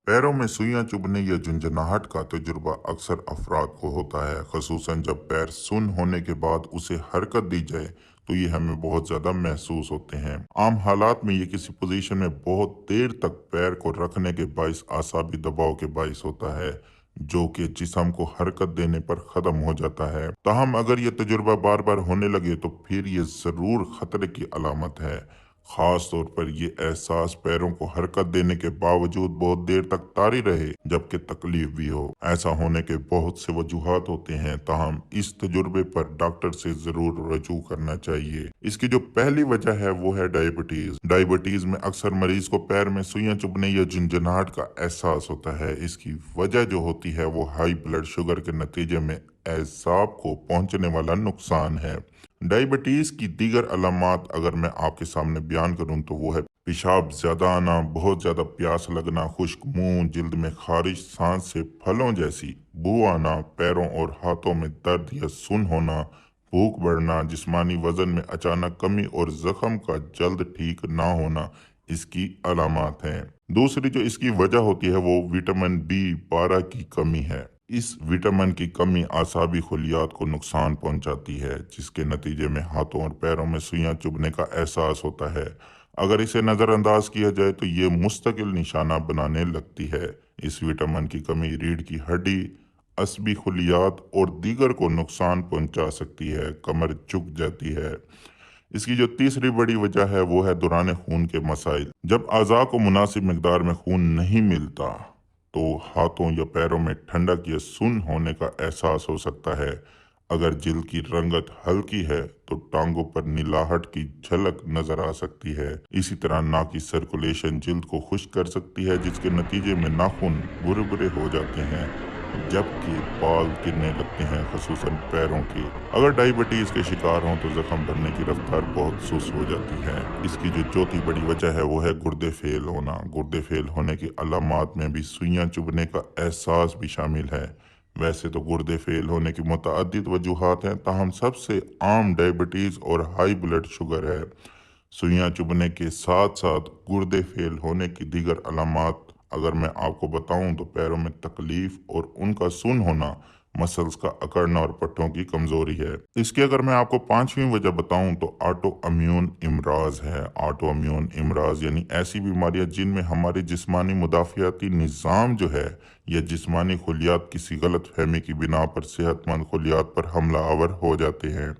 पैरों में सुइयां चुभने या झुंझुनाहट का तजुर्बा अक्सर अफराद को होता है, ख़ुसूसन जब पैर सुन्न होने के बाद उसे हरकत दी जाए तो ये हमें बहुत ज़्यादा महसूस होते हैं। आम हालात में ये किसी पोजीशन में बहुत देर तक पैर को रखने के बाइस आसाबी दबाव के बाइस होता है, जो कि जिस्म को हरकत देने पर ख़त्म हो जाता है। ताहम अगर ये तजुर्बा बार बार होने लगे तो फिर ये ज़रूर ख़तरे की अलामत है। खास तौर पर ये एहसास पैरों को हरकत देने के बावजूद बहुत देर तक तारी रहे, जबकि तकलीफ भी हो। ऐसा होने के बहुत से वजूहात होते हैं, ताहम इस तजुर्बे पर डॉक्टर से जरूर रजू करना चाहिए। इसकी जो पहली वजह है वो है डायबिटीज। डायबिटीज में अक्सर मरीज को पैर में सुइयां चुभने या झुंझुनाहट का एहसास होता है। इसकी वजह जो होती है वो हाई ब्लड शुगर के नतीजे में एसाब को पहुंचने वाला नुकसान है। डायबिटीज की दीगर अलामत अगर मैं आपके सामने बयान करूं तो वो है पेशाब ज्यादा आना, बहुत ज्यादा प्यास लगना, खुश्क मुंह, जिल्द में खारिश, सांस से फलों जैसी बू आना, पैरों और हाथों में दर्द या सुन होना, भूख बढ़ना, जिस्मानी वजन में अचानक कमी और जख्म का जल्द ठीक ना होना इसकी अलामत हैं। दूसरी जो इसकी वजह होती है वो विटामिन B12 की कमी है। इस विटामिन की कमी आसाबी खलियात को नुकसान पहुंचाती है, जिसके नतीजे में हाथों और पैरों में सुइयां चुभने का एहसास होता है। अगर इसे नज़रअंदाज किया जाए तो ये मुस्तकिल निशाना बनाने लगती है। इस विटामिन की कमी रीढ़ की हड्डी, असबी खलियात और दीगर को नुकसान पहुंचा सकती है, कमर झुक जाती है। इसकी जो तीसरी बड़ी वजह है वो है दौरान खून के मसाइल। जब अज़ा को मुनासिब मकदार में खून नहीं मिलता तो हाथों या पैरों में ठंडक या सुन्न होने का एहसास हो सकता है। अगर जिल्द की रंगत हल्की है तो टांगों पर नीलाहट की झलक नजर आ सकती है। इसी तरह नाक की सर्कुलेशन जिल्द को खुश्क कर सकती है, जिसके नतीजे में नाखून बुरे बुरे हो जाते हैं, जबकि बाल गिरने लगते हैं, खसूसन पैरों के। अगर डायबिटीज के शिकार हों तो जख्म भरने की रफ्तार बहुत सुस्त हो जाती है। इसकी जो चौथी बड़ी वजह है वो है गुर्दे फेल होना। गुर्दे फेल होने की अलामत में भी सुइयां चुभने का एहसास भी शामिल है। वैसे तो गुर्दे फेल होने की मुतअद्दिद वजूहात हैं, ताहम सबसे आम डायबिटीज और हाई ब्लड शुगर है। सुइयां चुभने के साथ साथ गुर्दे फेल होने की दीगर अलामत अगर मैं आपको बताऊं तो पैरों में तकलीफ और उनका सुन होना, मसल्स का अकड़ना और पट्टों की कमजोरी है। इसकी अगर मैं आपको पांचवी वजह बताऊं तो ऑटो इम्यून इमराज है। ऑटो इम्यून इमराज यानी ऐसी बीमारियां जिनमें हमारे जिस्मानी मुदाफियाती निज़ाम जो है या जिस्मानी खुलियात किसी गलत फहमी की बिना पर सेहतमंद खुलियात पर हमला आवर हो जाते हैं,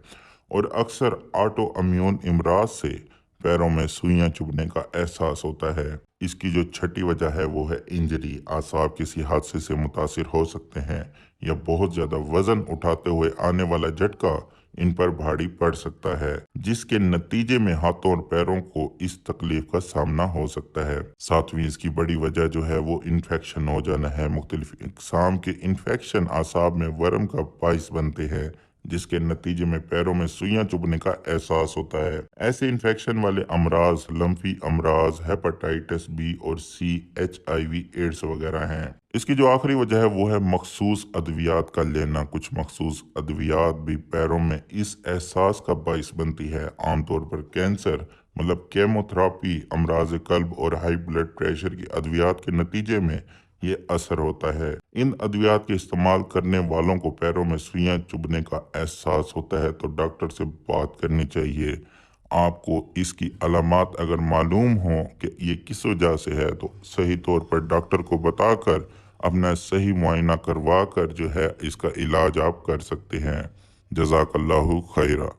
और अक्सर ऑटो इम्यून इमराज से पैरों में सुइयां चुभने का एहसास होता है। इसकी जो छठी वजह है वो है इंजरी। आसाब किसी हादसे से मुतासिर हो सकते हैं या बहुत ज्यादा वजन उठाते हुए आने वाला झटका इन पर भारी पड़ सकता है, जिसके नतीजे में हाथों और पैरों को इस तकलीफ का सामना हो सकता है। सातवीं इसकी बड़ी वजह जो है वो इन्फेक्शन हो जाना है। मुख्तलिफ इकसाम के इन्फेक्शन आसाब में वर्म का बाइस बनते हैं, जिसके नतीजे में पैरों में सुइयां चुभने का एहसास होता है। ऐसे इन्फेक्शन वाले अमराज लम्फी अमराज, हेपेटाइटिस B और C, HIV एड्स वगैरह हैं। इसकी जो आखिरी वजह है वो है मखसूस अद्वियात का लेना। कुछ मखसूस अद्वियात भी पैरों में इस एहसास का बाइस बनती है। आमतौर पर कैंसर मतलब केमोथेरापी, अमराज कल्ब और हाई ब्लड प्रेशर की अद्वियात के नतीजे में ये असर होता है। इन अद्वियात के इस्तेमाल करने वालों को पैरों में सुइयां चुभने का एहसास होता है तो डॉक्टर से बात करनी चाहिए। आपको इसकी अलामत अगर मालूम हो कि ये किस वजह से है तो सही तौर पर डॉक्टर को बताकर अपना सही मुआयना करवा कर जो है इसका इलाज आप कर सकते हैं। जज़ाकल्लाहु खैरा।